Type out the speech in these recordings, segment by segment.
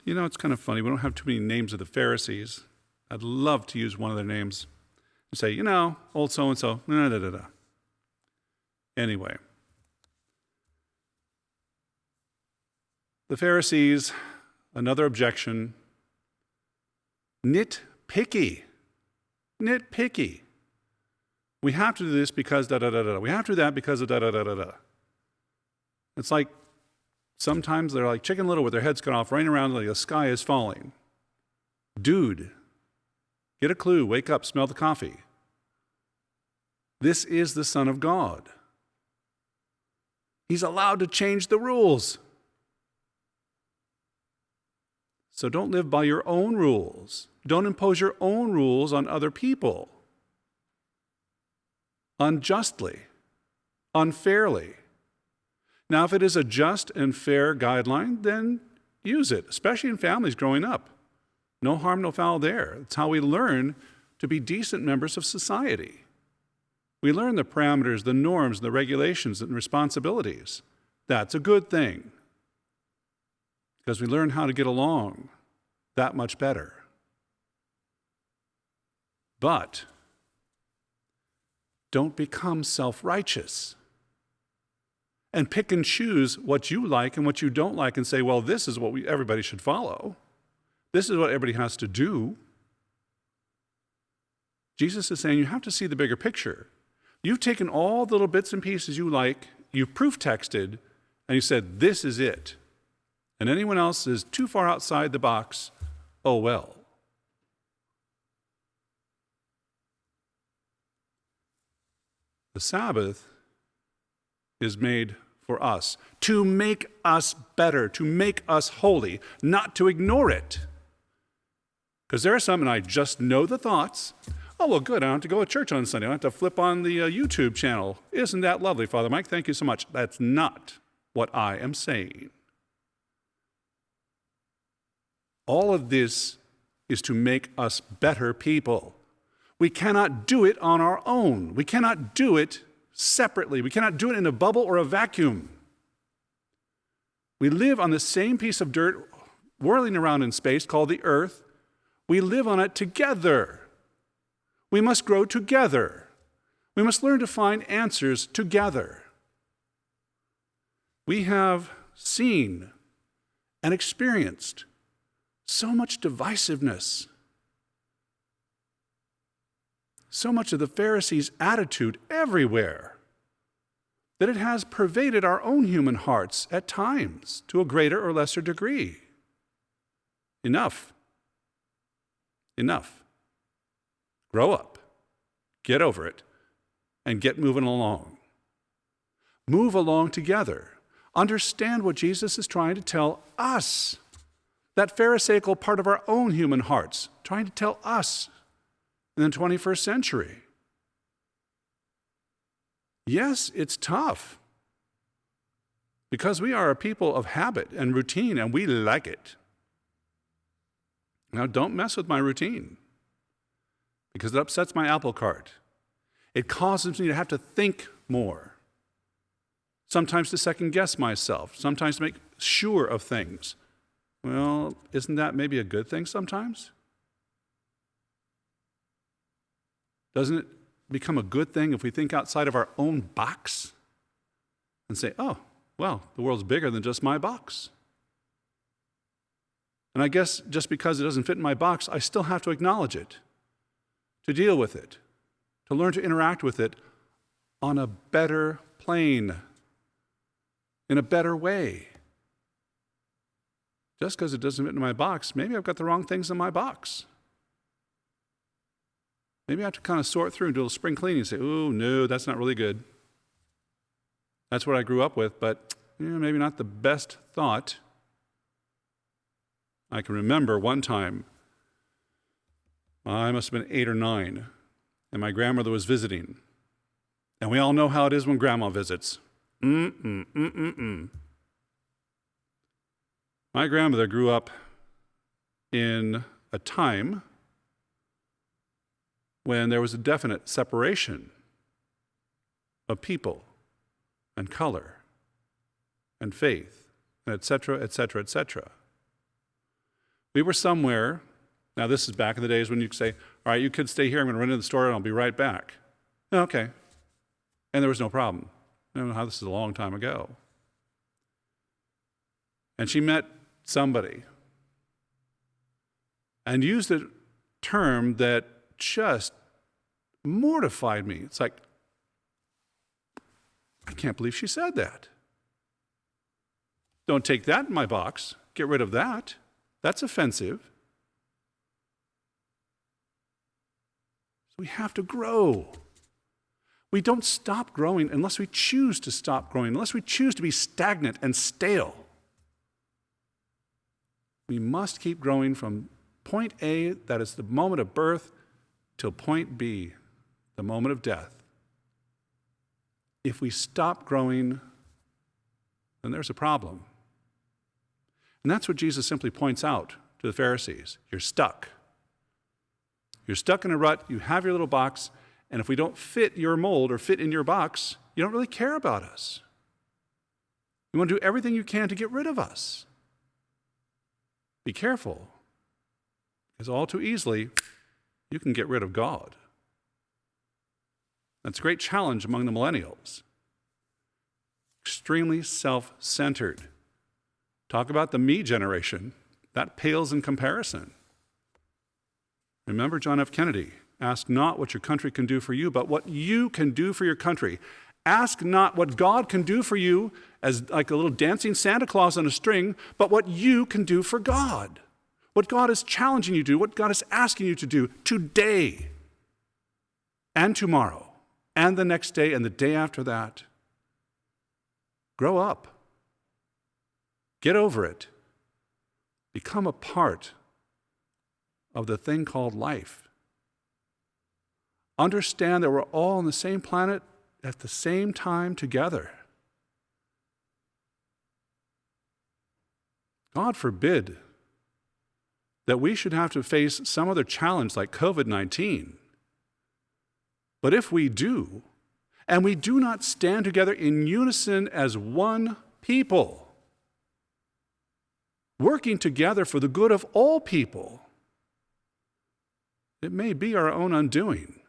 You know, it's kind of funny. We don't have too many names of the Pharisees. I'd love to use one of their names and say, you know, old so-and-so, da, da, da, da. Anyway, the Pharisees, another objection, nitpicky. Nitpicky. We have to do this because da-da-da-da. We have to do that because of da-da-da-da-da. It's like sometimes they're like Chicken Little with their heads cut off, running around like the sky is falling. Dude, get a clue, wake up, smell the coffee. This is the Son of God. He's allowed to change the rules. So don't live by your own rules. Don't impose your own rules on other people. Unjustly, unfairly. Now, if it is a just and fair guideline, then use it, especially in families growing up. No harm, no foul there. It's how we learn to be decent members of society. We learn the parameters, the norms, the regulations, and responsibilities. That's a good thing, because we learn how to get along that much better. But don't become self-righteous and pick and choose what you like and what you don't like and say, well, this is what everybody should follow. This is what everybody has to do. Jesus is saying you have to see the bigger picture. You've taken all the little bits and pieces you like, you've proof texted, and you said, this is it. And anyone else is too far outside the box, oh well. The Sabbath is made for us, to make us better, to make us holy, not to ignore it. Because there are some, and I just know the thoughts, oh, well, good, I don't have to go to church on Sunday. I don't have to flip on the YouTube channel. Isn't that lovely, Father Mike? Thank you so much. That's not what I am saying. All of this is to make us better people. We cannot do it on our own. We cannot do it separately. We cannot do it in a bubble or a vacuum. We live on the same piece of dirt whirling around in space called the earth. We live on it together. We must grow together. We must learn to find answers together. We have seen and experienced so much divisiveness, so much of the Pharisees' attitude everywhere, that it has pervaded our own human hearts at times to a greater or lesser degree. Enough. Enough. Grow up, get over it, and get moving along. Move along together. Understand what Jesus is trying to tell us. That Pharisaical part of our own human hearts, trying to tell us in the 21st century. Yes, it's tough, because we are a people of habit and routine, and we like it. Now, don't mess with my routine, because it upsets my apple cart. It causes me to have to think more, sometimes to second-guess myself, sometimes to make sure of things. Well, isn't that maybe a good thing sometimes? Doesn't it become a good thing if we think outside of our own box and say, oh, well, the world's bigger than just my box? And I guess just because it doesn't fit in my box, I still have to acknowledge it, to deal with it, to learn to interact with it on a better plane, in a better way. Just because it doesn't fit in my box, maybe I've got the wrong things in my box. Maybe I have to kind of sort through and do a little spring cleaning and say, oh, no, that's not really good. That's what I grew up with, but maybe not the best thought. I can remember one time, I must have been 8 or 9, and my grandmother was visiting. And we all know how it is when grandma visits. My grandmother grew up in a time when there was a definite separation of people and color and faith, and et cetera, et cetera, et cetera. We were somewhere. Now, this is back in the days when you could say, all right, you kids stay here. I'm going to run into the store and I'll be right back. Okay. And there was no problem. I don't know how this is a long time ago. And she met somebody and used a term that just mortified me. It's like, I can't believe she said that. Don't take that in my box. Get rid of that. That's offensive. We have to grow. We don't stop growing unless we choose to stop growing, unless we choose to be stagnant and stale. We must keep growing from point A, that is the moment of birth, till point B, the moment of death. If we stop growing, then there's a problem. And that's what Jesus simply points out to the Pharisees. You're stuck. You're stuck in a rut. You have your little box. And if we don't fit your mold or fit in your box, you don't really care about us. You want to do everything you can to get rid of us. Be careful, because all too easily, you can get rid of God. That's a great challenge among the millennials. Extremely self-centered. Talk about the me generation. That pales in comparison. Remember John F. Kennedy, ask not what your country can do for you, but what you can do for your country. Ask not what God can do for you as like a little dancing Santa Claus on a string, but what you can do for God. What God is challenging you to do, what God is asking you to do today and tomorrow and the next day and the day after that. Grow up. Get over it. Become a part of the thing called life. Understand that we're all on the same planet at the same time together. God forbid that we should have to face some other challenge like COVID-19. But if we do, and we do not stand together in unison as one people, working together for the good of all people, it may be our own undoing.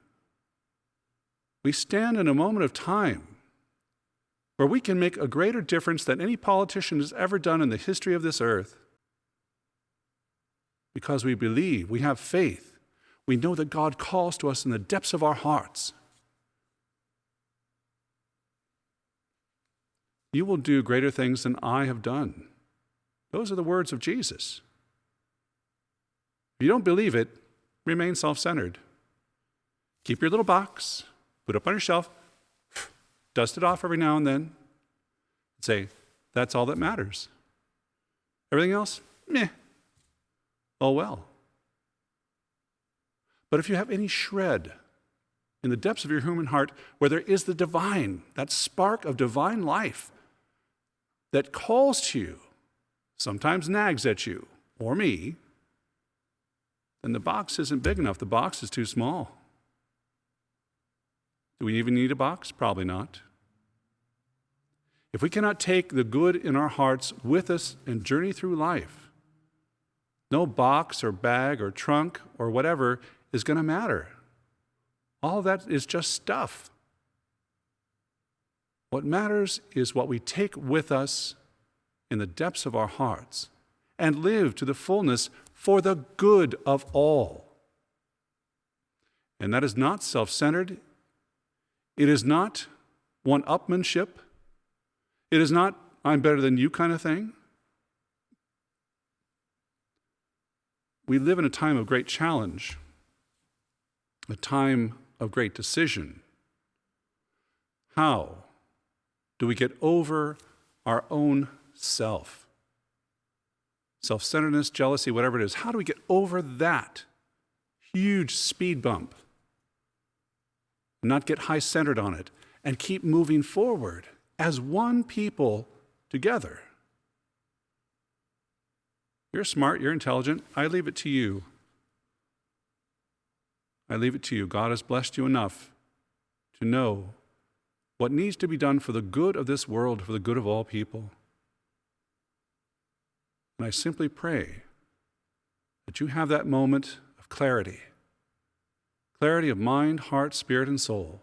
We stand in a moment of time where we can make a greater difference than any politician has ever done in the history of this earth. Because we believe, we have faith, we know that God calls to us in the depths of our hearts. You will do greater things than I have done. Those are the words of Jesus. If you don't believe it, remain self-centered. Keep your little box, put it up on your shelf, dust it off every now and then, and say, that's all that matters. Everything else, meh. Oh well. But if you have any shred in the depths of your human heart where there is the divine, that spark of divine life that calls to you, sometimes nags at you, or me, then the box isn't big enough. The box is too small. Do we even need a box? Probably not. If we cannot take the good in our hearts with us and journey through life, no box or bag or trunk or whatever is going to matter. All of that is just stuff. What matters is what we take with us in the depths of our hearts and live to the fullness for the good of all. And that is not self-centered. It is not one-upmanship. It is not, I'm better than you kind of thing. We live in a time of great challenge, a time of great decision. How do we get over our own self? Self-centeredness, jealousy, whatever it is. How do we get over that huge speed bump and not get high-centered on it and keep moving forward as one people together? You're smart, you're intelligent. I leave it to you. I leave it to you. God has blessed you enough to know what needs to be done for the good of this world, for the good of all people. And I simply pray that you have that moment of clarity of mind, heart, spirit, and soul,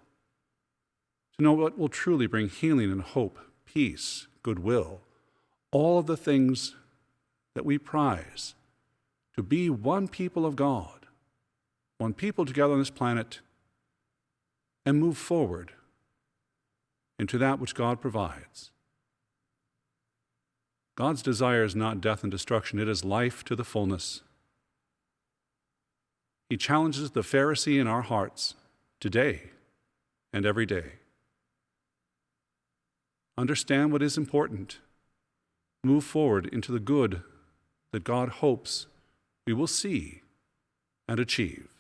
to know what will truly bring healing and hope, peace, goodwill, all of the things that we prize, to be one people of God, one people together on this planet, and move forward into that which God provides. God's desire is not death and destruction, it is life to the fullness. He challenges the Pharisee in our hearts today and every day. Understand what is important. Move forward into the good that God hopes we will see and achieve.